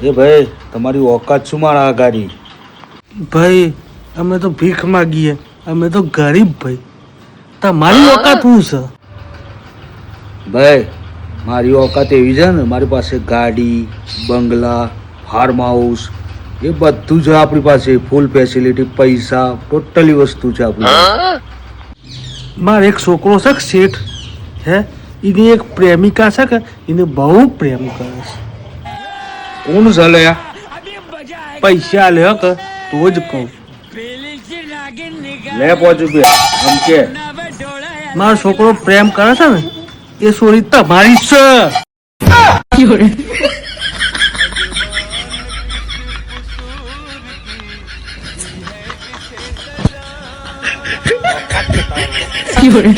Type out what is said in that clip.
એ ભાઈ તમારી ઓકાત શું મારા આગાડી? ભાઈ અમે તો ભીખ માગીએ, અમે તો ગરીબ ભાઈ. તમારી ઓકાત શું છે? ભાઈ મારી ઓકાત એવી છે ને, મારી પાસે ગાડી, બંગલા, ફાર્મ હાઉસ એ બધું છે આપણી પાસે. ફૂલ ફેસિલિટી, પૈસા, ટોટલી વસ્તુ છે આપણી પાસે. મારે એક છોકરો છે કે શેઠ, હે એની એક પ્રેમિકા છે કે એને બહુ પ્રેમ કરે છે. કોણ ચાલે આ? પૈસા લે કે તો જ કહું. લે 5 રૂપિયા એમ કે. મારો છોકરો પ્રેમ કરે છે ને એ સોરી તમારી છે. Fiore.